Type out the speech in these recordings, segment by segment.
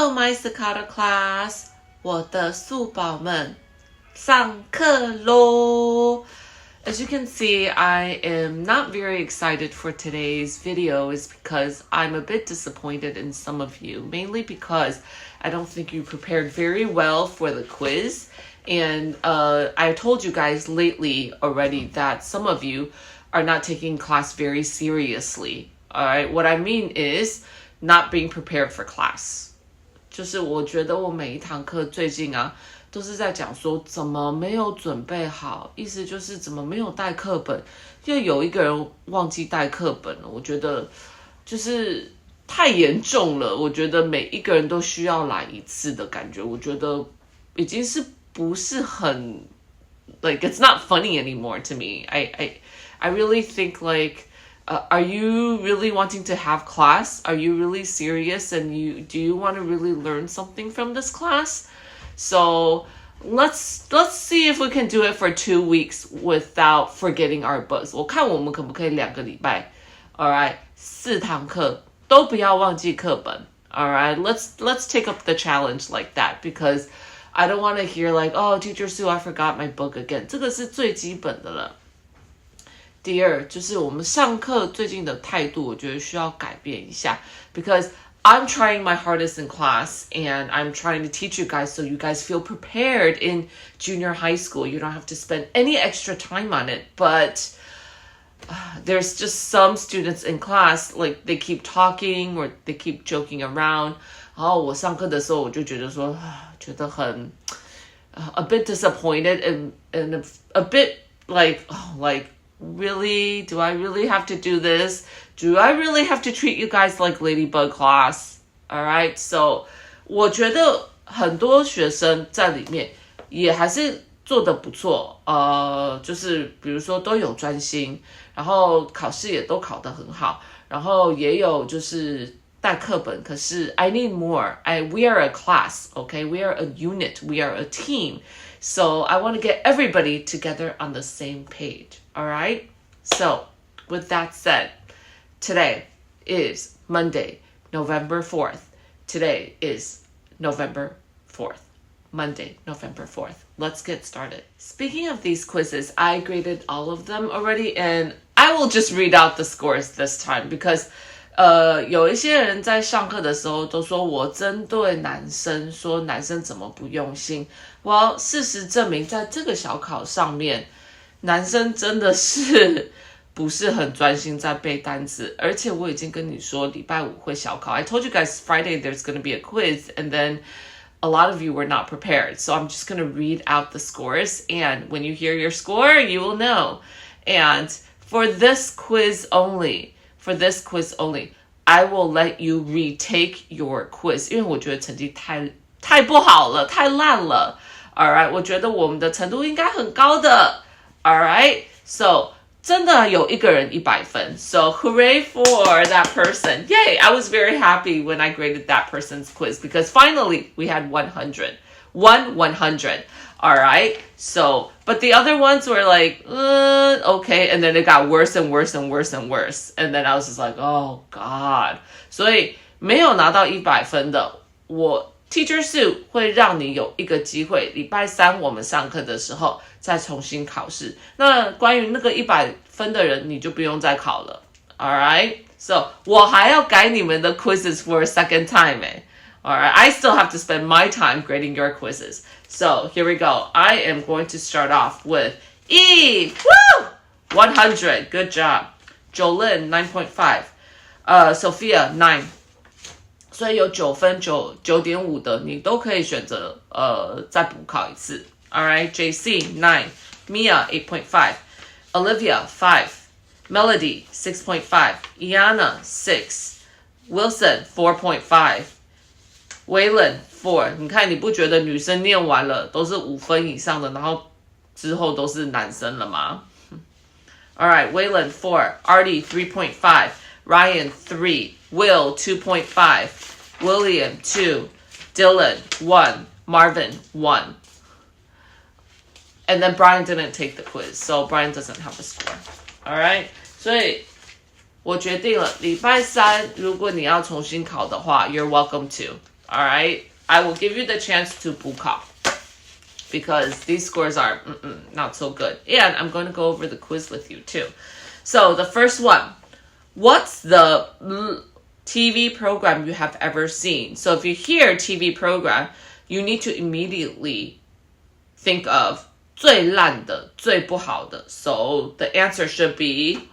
Hello, my Cicada class. 我的素宝们，上课咯。As you can see, I am not very excited for today's video is because I'm a bit disappointed in some of you, mainly because I don't think you prepared very well for the quiz. And I told you guys lately already that some of you are not taking class very seriously. All right, what I mean is not being prepared for class. 就是我觉得我每一堂课最近啊都是在讲说怎么没有准备好，意思就是怎么没有带课本，又有一个人忘记带课本了，我觉得就是太严重了，我觉得每一个人都需要来一次的感觉，我觉得已经是不是很 like it's not funny anymore to me. I really think like are you really wanting to have class? Are you really serious and do you want to really learn something from this class? So let's see if we can do it for 2 weeks without forgetting our books. 我看我们可不可以2个礼拜 All right, 4堂课都不要忘记课本 All right, let's take up the challenge like that because I don't want to hear like, oh, Teacher Sue, I forgot my book again. 这个是最基本的了。第二就是我们上课最近的态度我觉得需要改变一下 because I'm trying my hardest in class and I'm trying to teach you guys so you guys feel prepared in junior high school. You don't have to spend any extra time on it, but there's just some students in class like they keep talking or they keep joking around. 然后我上课的时候我就觉得说觉得很a bit disappointed and a bit like really? Do I really have to do this? Do I really have to treat you guys like ladybug class? All right, so 我觉得很多学生在里面也还是做得不错，就是比如说都有专心，然后考试也都考得很好，然后也有就是带课本，可是 I need more. We are a class, okay? We are a unit. We are a team. So I want to get everybody together on the same page. All right? So with that said, today is Monday, November 4th. Today is November 4th. Monday, November 4th. Let's get started. Speaking of these quizzes, I graded all of them already and I will just read out the scores this time because 有一些人在上课的时候都说我针对男生说男生怎么不用心。Well, 事实证明在这个小考上面男生真的是不是很专心在背单词，而且我已经跟你说礼拜5会小考。I told you guys Friday there's going to be a quiz and then a lot of you were not prepared. So I'm just going to read out the scores and when you hear your score, you will know. And for this quiz only, I will let you retake your quiz. 因为我觉得成绩太不好了，太烂了。All right, 我觉得我们的程度应该很高的。All right, so 真的有一个人100分 So hooray for that person. Yay, I was very happy when I graded that person's quiz because finally we had 100. 100. All right, so, but the other ones were like, okay, and then it got worse and worse and worse and worse. And then I was just like, oh God. 所以没有拿到100分的，我 Teacher Sue 会让你有一个机会，礼拜3我们上课的时候再重新考试。那关于那个100分的人，你就不用再考了。All right, so 我还要改你们的 quizzes for a second time. All right, I still have to spend my time grading your quizzes. So here we go. I am going to start off with E. Woo! 100. Good job. Jolyn, 9.5. Sophia, 9. 所以有9分9.5的你都可以选择再补考一次 Alright, JC 9 Mia 8.5 Olivia 5 Melody 6.5 Iana 6 Wilson 4.5 Waylon 4你看你不觉得女生念完了都是5分以上的然后之后都是男生了吗 Alright, Waylon 4 Artie 3.5 Ryan 3 Will 2.5 William 2 Dylan 1 Marvin 1 And then Brian didn't take the quiz so Brian doesn't have a score Alright 所以我决定了礼拜3如果你要重新考的话 You're welcome to All right? I will give you the chance to 补考 because these scores are not so good. And I'm going to go over the quiz with you too. So the first one, what's the TV program you have ever seen? So if you hear TV program, you need to immediately think of 最烂的,最不好的. So the answer should be,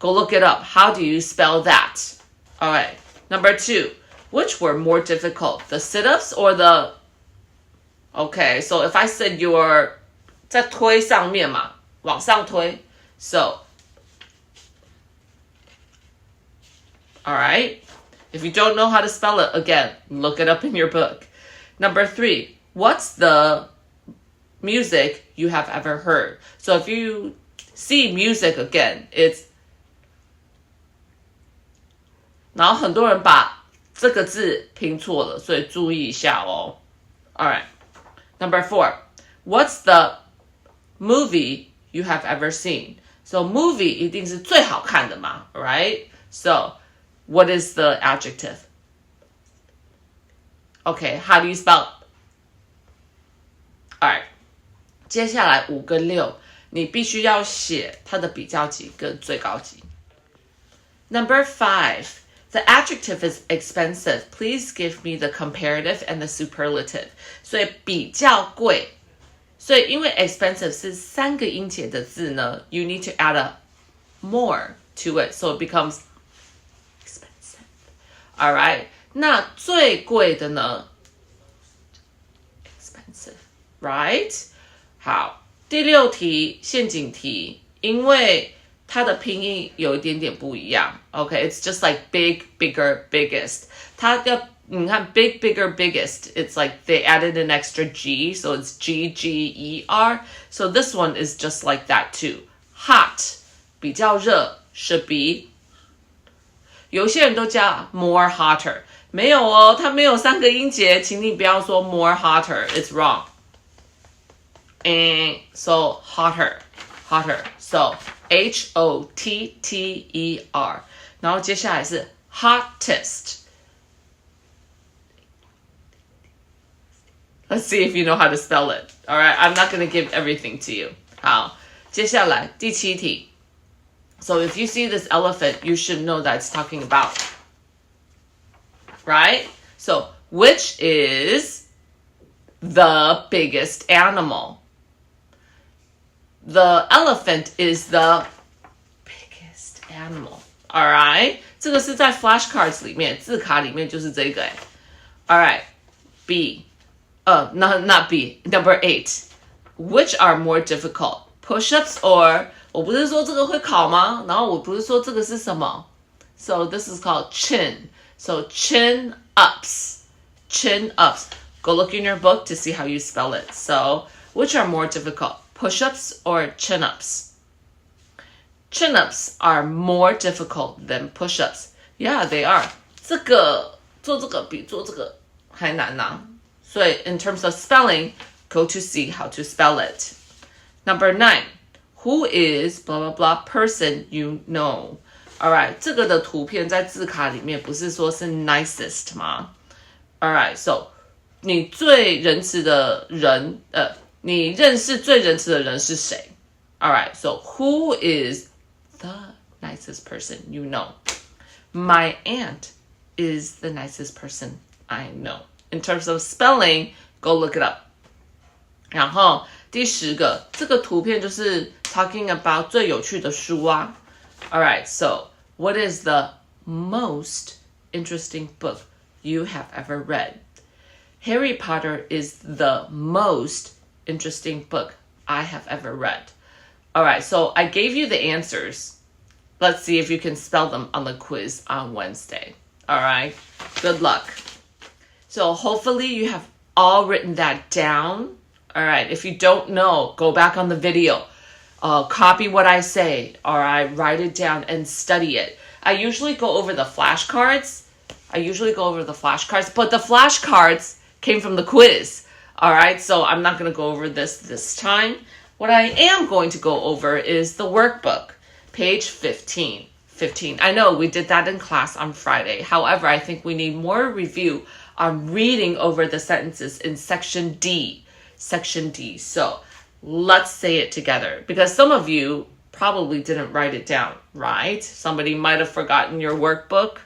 go look it up. How do you spell that? All right. Number 2, which were more difficult, the sit-ups or the... Okay, so if I said you're 在推上面嘛,往上推. So, all right. If you don't know how to spell it, again, look it up in your book. Number 3, what's the music you have ever heard? So if you see music again, it's... 然后很多人把这个字拼错了，所以注意一下哦。All right. Number 4, what's the movie you have ever seen? So movie 一定是最好看的嘛 right? So what is the adjective? Okay, how do you spell? Alright, 接下来5跟6，你必须要写它的比较级跟最高级。Number 5, the adjective is expensive. Please give me the comparative and the superlative. 所以比较贵，所以因为 expensive 是3个音节的字呢 you need to add a more to it, so it becomes expensive. Alright, 那最贵的呢 expensive, right? 好，第6题陷阱题，因为它的拼音有一点点不一样 Okay, it's just like big, bigger, biggest. 它的你看 big, bigger, biggest, it's like they added an extra G, so it's G-G-E-R. So this one is just like that too. Hot, 比较热 should be, 有些人都加 more hotter. 没有哦，它没有3个音节，请你不要说 more hotter, it's wrong. And so hotter, so H-O-T-T-E-R. 然后接下来是 hottest. Let's see if you know how to spell it. All right, I'm not going to give everything to you. 好，接下来第7题. So if you see this elephant, you should know that it's talking about. Right? So which is the biggest animal? The elephant is the biggest animal. All right? 这个是在 flashcards 里面，字卡里面就是这个。All right. B. Not B. Number 8. Which are more difficult? Push-ups or 我不是说这个会考吗？然后我不是说这个是什么？ So this is called chin. So chin ups. Chin ups. Go look in your book to see how you spell it. So which are more difficult? Push-ups or chin-ups? Chin-ups are more difficult than push-ups. Yeah, they are. 这个做这个比做这个还难啊。所以 in terms of spelling, go to see how to spell it. Number 9, who is blah blah blah person you know? Alright, 这个的图片在字卡里面不是说是 nicest 吗？ Alright, so 你最仁慈的人，你认识最仁慈的人是谁？ Alright, so who is the nicest person you know? My aunt is the nicest person I know. In terms of spelling, go look it up. 然后第10个，这个图片就是 talking about 最有趣的书啊。Alright, so what is the most interesting book you have ever read? Harry Potter is the most interesting book I have ever read. Alright, so I gave you the answers. Let's see if you can spell them on the quiz on Wednesday. Alright, good luck. So hopefully you have all written that down. Alright, if you don't know, go back on the video. Copy what I say, or I write it down and study it. I usually go over the flashcards. But the flashcards came from the quiz. Alright, so I'm not going to go over this time. What I am going to go over is the workbook, page 15. 15. I know we did that in class on Friday. However, I think we need more review on reading over the sentences in section D. Section D. So let's say it together because some of you probably didn't write it down, right? Somebody might have forgotten your workbook.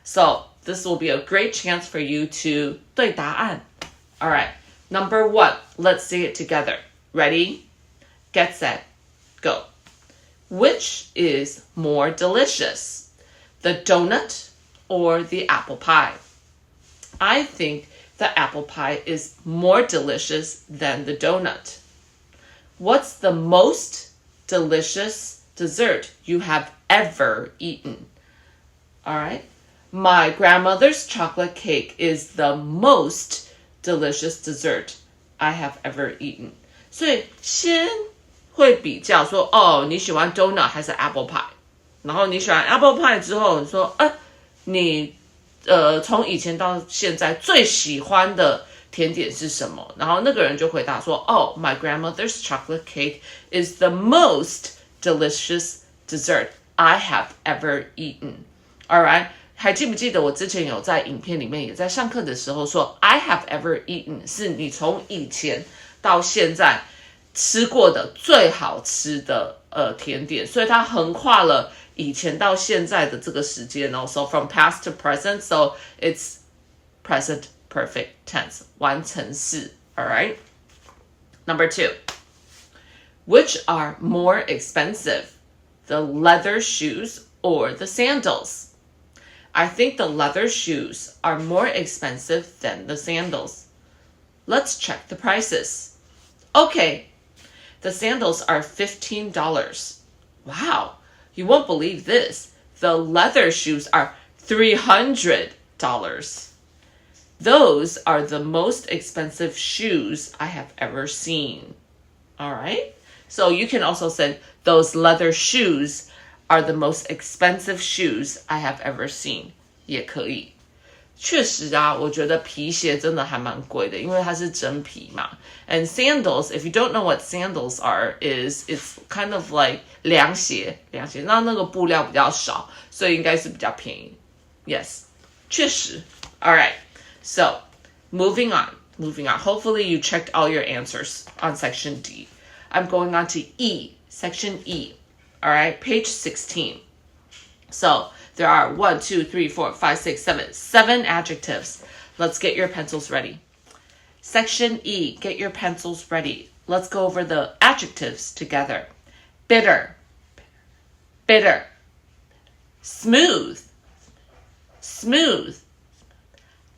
So this will be a great chance for you to 对答案. All right. Number 1, let's say it together. Ready? Get set. Go. Which is more delicious, the donut or the apple pie? I think the apple pie is more delicious than the donut. What's the most delicious dessert you have ever eaten? All right. My grandmother's chocolate cake is the most delicious dessert I have ever eaten. 所以先会比较说，哦，你喜欢 donut 还是 apple pie？ 然后你喜欢 apple pie 之后，你说，你从以前到现在最喜欢的甜点是什么？然后那个人就回答说，哦 my grandmother's chocolate cake is the most delicious dessert I have ever eaten. Alright? 还记不记得我之前有在影片里面也在上课的时候说 I have ever eaten 是你从以前到现在吃过的最好吃的甜点，所以它横跨了以前到现在的这个时间哦。So from past to present, so it's present perfect tense 完成式。Alright? Number 2. Which are more expensive, the leather shoes or the sandals? I think the leather shoes are more expensive than the sandals. Let's check the prices. Okay, the sandals are $15. Wow, you won't believe this. The leather shoes are $300. Those are the most expensive shoes I have ever seen. All right? So you can also say those leather shoes are the most expensive shoes I have ever seen. 也可以。确实啊，我觉得皮鞋真的还蛮贵的，因为它是真皮嘛。And sandals, if you don't know what sandals are, it's kind of like 凉鞋，那个布料比较少，所以应该是比较便宜。Yes, 确实。All right, so moving on. Hopefully you checked all your answers on section D. I'm going on to E, section E. All right, page 16. So there are 1, 2, 3, 4, 5, 6, 7 adjectives. Let's get your pencils ready. Section E, get your pencils ready. Let's go over the adjectives together. Bitter, bitter. Smooth, smooth.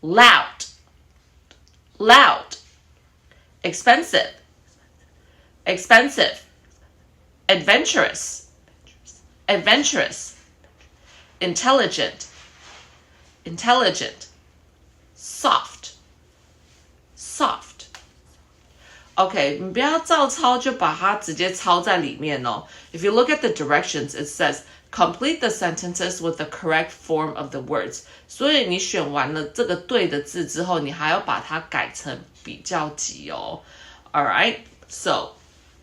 Loud, loud. Expensive, expensive. Adventurous, adventurous. Intelligent, intelligent. Soft, soft. Okay, 你不要照抄就把它直接抄在里面哦。If you look at the directions, it says complete the sentences with the correct form of the words. 所以你选完了这个对的字之后，你还要把它改成比较级哦。Alright, so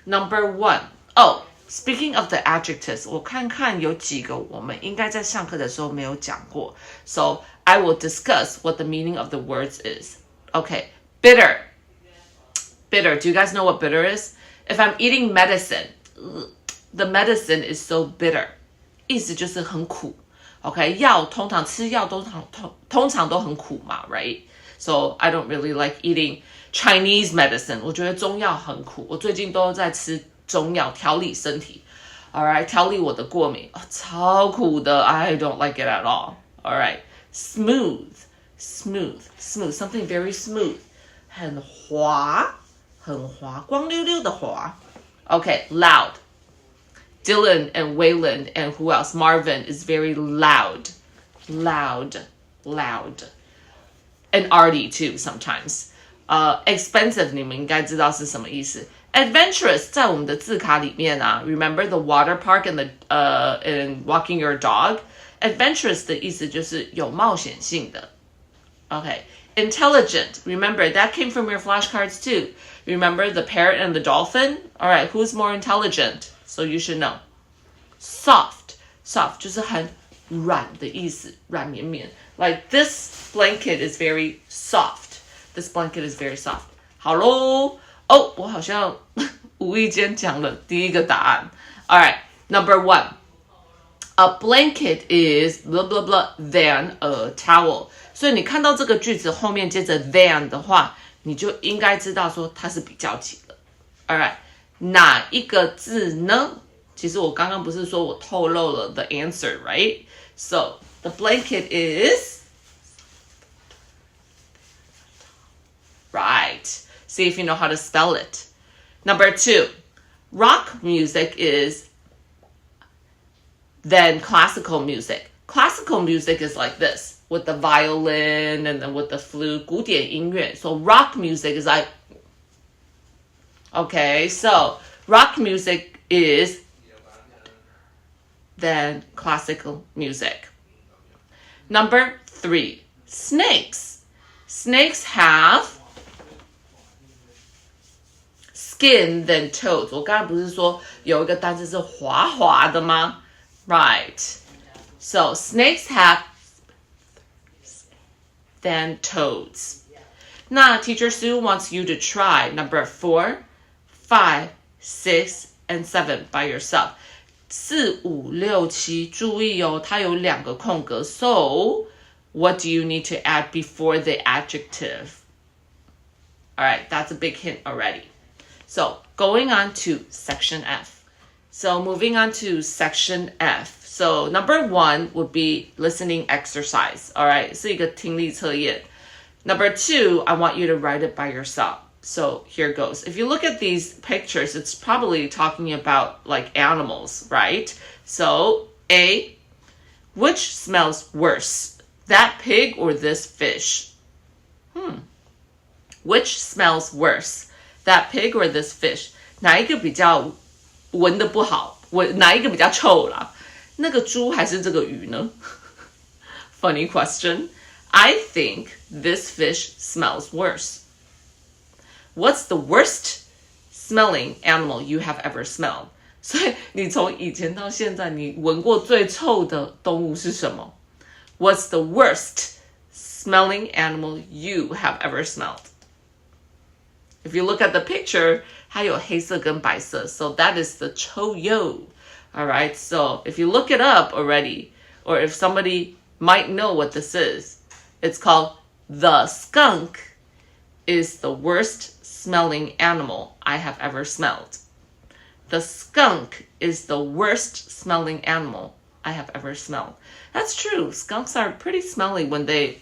number 1. Oh, speaking of the adjectives, 我看看有几个我们应该在上课的时候没有讲过。So I will discuss what the meaning of the words is. Okay, bitter. Bitter. Do you guys know what bitter is? If I'm eating medicine, the medicine is so bitter. 意思就是很苦。Okay, 药通常吃药通常都很苦嘛 right? So I don't really like eating Chinese medicine. 我觉得中药很苦。我最近都在吃中药调理身体 Alright, 调理我的过敏超苦的 I don't like it at all. Alright, smooth, smooth, smooth, something very smooth. 很滑光溜溜的滑 Okay, loud. Dylan and Waylon and who else? Marvin is very loud. Loud. And Artie too sometimes. Expensive 你们应该知道是什么意思Adventurous 在我们的字卡里面啊 Remember the water park and and walking your dog? Adventurous 的意思就是有冒险性的 Okay, intelligent. Remember, that came from your flashcards too. Remember the parrot and the dolphin? Alright, who's more intelligent? So you should know. Soft. soft 就是很软的意思，软绵绵。Like this blanket is very soft. This blanket is very soft. 好咯，哦，我好像无意间讲了第一个答案。Alright, number 1. A blanket is blah blah blah than a towel. 所以你看到这个句子后面接着 than 的话，你就应该知道说它是比较级的。Alright, 哪一个字呢？其实我刚刚不是说我透露了 the answer, right? So the blanket is right. See if you know how to spell it. Number 2, rock music is than classical music. Classical music is like this, with the violin and then with the flute, 古典音乐. So rock music is like, okay, so rock music is than classical music. Number 3, snakes. Snakes have skin than toes. 我刚才不是说有一个单词是滑滑的吗？ Right. So snakes have than toads. 那 Teacher Sue wants you to try number 4, 5, 6, and 7 by yourself. 4, 5, 6, 7, 注意哦，它有2个空格。So, what do you need to add before the adjective? Alright, that's a big hint already. So, going on to section F. So, moving on to section F. So, number 1 would be listening exercise. Alright, 是一个听力测验. Number 2, I want you to write it by yourself. So here goes. If you look at these pictures, it's probably talking about like animals, right? So A, which smells worse, that pig or this fish? Which smells worse, that pig or this fish? 哪一个比较闻得不好？哪一个比较臭啦？那个猪还是这个鱼呢？ Funny question. I think this fish smells worse. What's the worst smelling animal you have ever smelled? 所以你从以前到现在，你闻过最臭的动物是什么？ What's the worst smelling animal you have ever smelled? If you look at the picture, 它有黑色跟白色, so that is the 臭鼬. Alright, so if you look it up already, or if somebody might know what this is, it's called the skunk is the worst smelling animal I have ever smelled. The skunk is the worst smelling animal I have ever smelled. That's true. Skunks are pretty smelly when they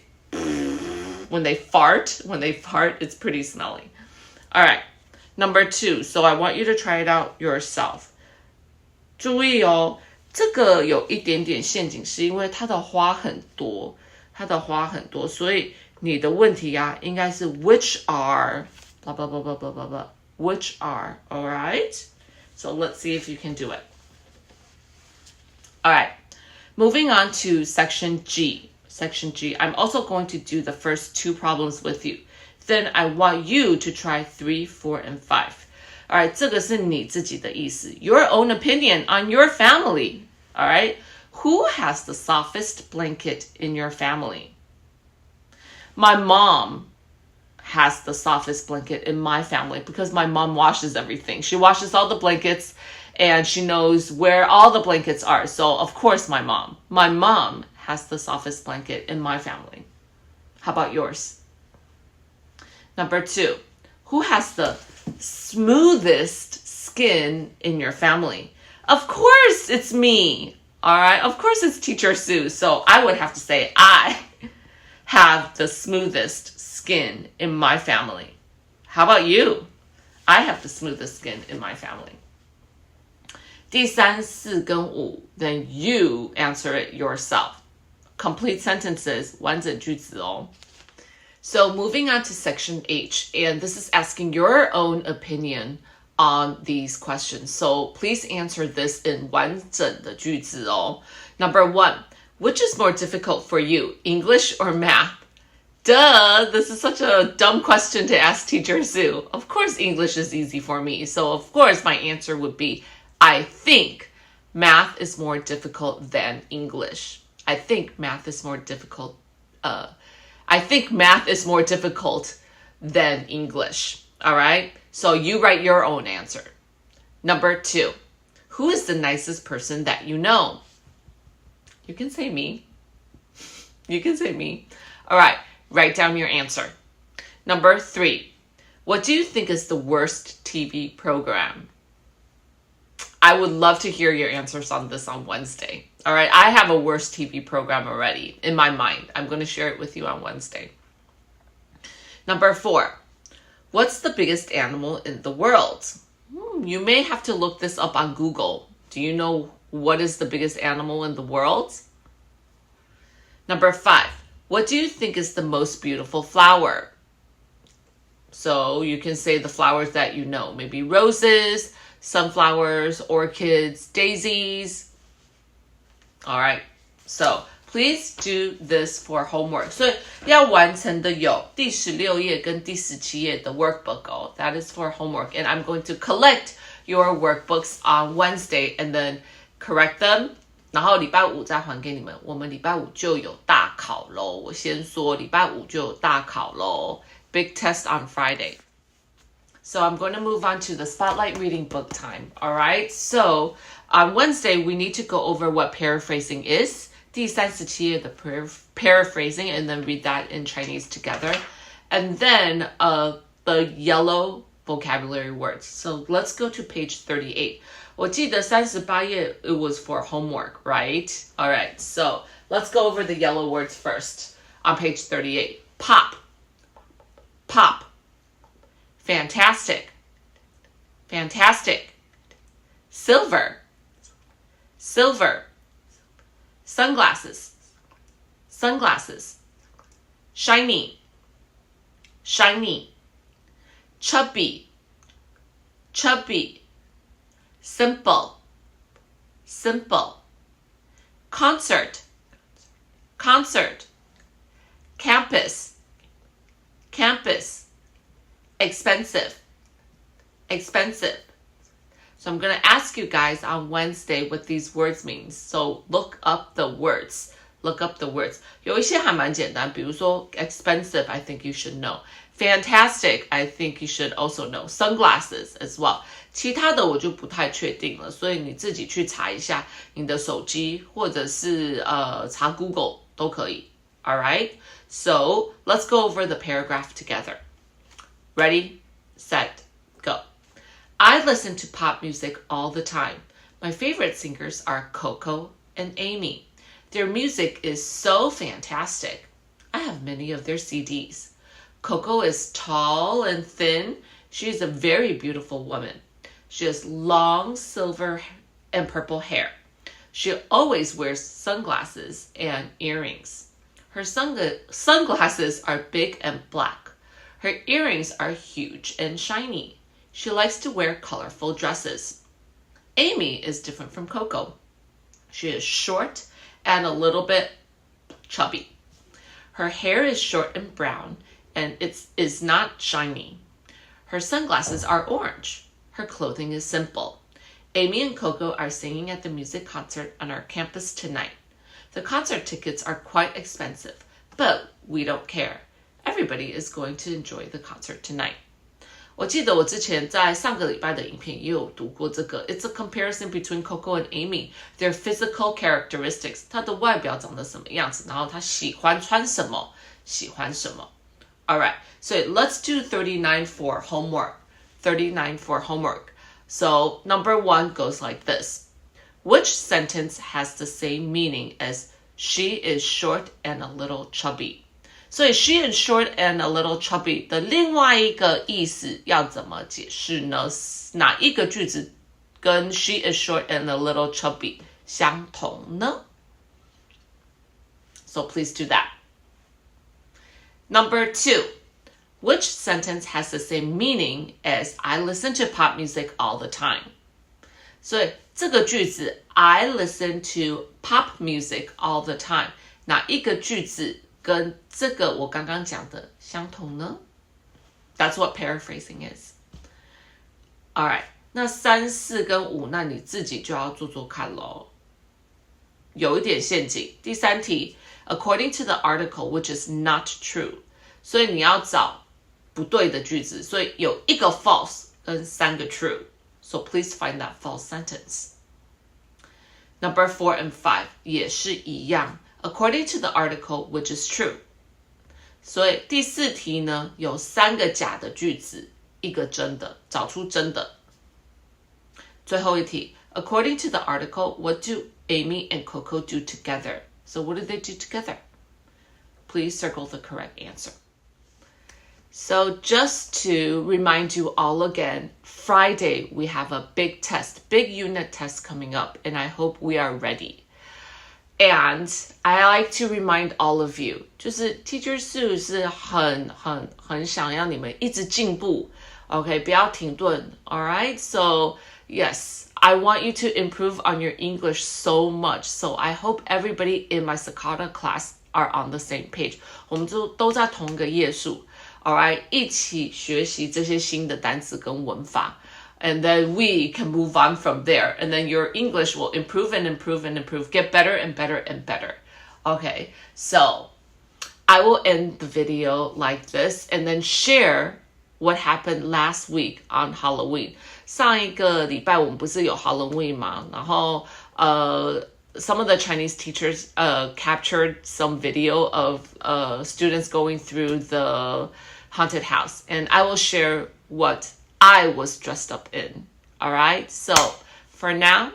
fart. When they fart, it's pretty smelly. All right. Number 2. So I want you to try it out yourself. 注意哦，这个有一点点陷阱，是因为它的花很多，所以你的问题啊，应该是 which are blah blah blah blah blah blah blah. Which are, all right? So let's see if you can do it. All right. Moving on to section G. Section G. I'm also going to do the first 2 problems with you. Then I want you to try 3, 4, and 5. All right, 这个是你自己的意思. Your own opinion on your family. All right? Who has the softest blanket in your family? My mom has the softest blanket in my family because my mom washes everything. She washes all the blankets and she knows where all the blankets are. So, of course, my mom has the softest blanket in my family. How about yours? Number 2, who has the smoothest skin in your family? Of course, it's me. All right, of course, it's Teacher Sue. So I would have to say I have the smoothest skin in my family. How about you? I have the smoothest skin in my family. 第3、4跟5, then you answer it yourself. Complete sentences, 完整句子哦. So moving on to section H, and this is asking your own opinion on these questions. So please answer this in 完整的句子哦. Number 1, which is more difficult for you, English or math? Duh, this is such a dumb question to ask Teacher Sue. Of course English is easy for me, so of course my answer would be I think math is more difficult than English. I think math is more difficult. I think math is more difficult than English. All right? So you write your own answer. Number 2. Who is the nicest person that you know? You can say me. You can say me. All right. Write down your answer. Number 3. What do you think is the worst TV program? I would love to hear your answers on this on Wednesday. All right. I have a worst TV program already in my mind. I'm going to share it with you on Wednesday. Number 4. What's the biggest animal in the world? You may have to look this up on Google. Do you know what is the biggest animal in the world? Number 5. What do you think is the most beautiful flower? So you can say the flowers that you know. Maybe roses, sunflowers, orchids, daisies. All right. So please do this for homework. 所以要完成的有第16页跟第17页的 workbook 哦。That is for homework. And I'm going to collect your workbooks on Wednesday and then correct them. 然后礼拜五再还给你们。我们礼拜五就有大考咯。我先说礼拜五就有大考咯。Big test on Friday. So I'm going to move on to the spotlight reading book time. All right. So on Wednesday, we need to go over what paraphrasing is. 第37页的 paraphrasing, and then read that in Chinese together. And then the yellow vocabulary words. So let's go to page 38. 我记得38页 it was for homework, right? All right. So let's go over the yellow words first. On page 38. Pop. Pop. Fantastic. Fantastic. Silver. Silver. Sunglasses. Sunglasses. Shiny. Shiny. Chubby. Chubby. Simple. Simple. Concert. Concert. Campus. Campus. Expensive. Expensive. So I'm going to ask you guys on Wednesday what these words mean. So look up the words. Look up the words. 有一些还蛮简单，比如说 expensive, I think you should know. Fantastic, I think you should also know. Sunglasses as well. 其他的我就不太确定了，所以你自己去查一下你的手机，或者是查 Google 都可以。All right? So let's go over the paragraph together. Ready, set, go. I listen to pop music all the time. My favorite singers are Coco and Amy. Their music is so fantastic. I have many of their CDs. Coco is tall and thin. She is a very beautiful woman. She has long silver and purple hair. She always wears sunglasses and earrings. Her sunglasses are big and black. Her earrings are huge and shiny. She likes to wear colorful dresses. Amy is different from Coco. She is short and a little bit chubby. Her hair is short and brown, and it is not shiny. Her sunglasses are orange. Her clothing is simple. Amy and Coco are singing at the music concert on our campus tonight. The concert tickets are quite expensive, but we don't care. Everybody is going to enjoy the concert tonight. 我记得我之前在上个礼拜的影片也有读过这个。It's a comparison between Coco and Amy. Their physical characteristics. 她的外表长得什么样子，然后她喜欢穿什么，喜欢什么。Alright, so let's do 39 for homework. 39 for homework. So number 1 goes like this. Which sentence has the same meaning as she is short and a little chubby? 所以 she is short and a little chubby 的另外一个意思要怎么解释呢？哪一个句子跟 she is short and a little chubby 相同呢？ So please do that. Number 2. Which sentence has the same meaning as I listen to pop music all the time? 所以这个句子 I listen to pop music all the time 哪一个句子跟这个我刚刚讲的相同呢？ That's what paraphrasing is. All right, 那3、4跟5，那你自己就要做做看咯。有一点陷阱。第3题 ，according to the article, which is not true， 所以你要找不对的句子，所以有一个 false 跟3个 true。So please find that false sentence. Number 4 and 5也是一样 ，according to the article, which is true。所以第4题呢，有3个假的句子，一个真的，找出真的。最后一题 ，according to the article, what do Amy and Coco do together? So what do they do together? Please circle the correct answer. So just to remind you all again, Friday we have a big test, big unit test coming up, and I hope we are ready. And I like to remind all of you, 就是 Teacher Sue 是很想要你们一直进步 ，OK， 不要停顿 ，all right? So yes, I want you to improve on your English so much. So I hope everybody in my Cicada class are on the same page. 我们都在同一个页数 ，all right？ 一起学习这些新的单词跟文法。And then we can move on from there. And then your English will improve and improve and improve, get better and better and better. Okay, so I will end the video like this and then share what happened last week on Halloween. 上一个礼拜我们不是有 Halloween 吗？然后some of the Chinese teachers captured some video of students going through the haunted house. And I will share what I was dressed up in. All right. So for now,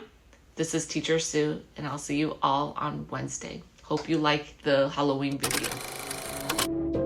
this is Teacher Sue, and I'll see you all on Wednesday. Hope you like the Halloween video.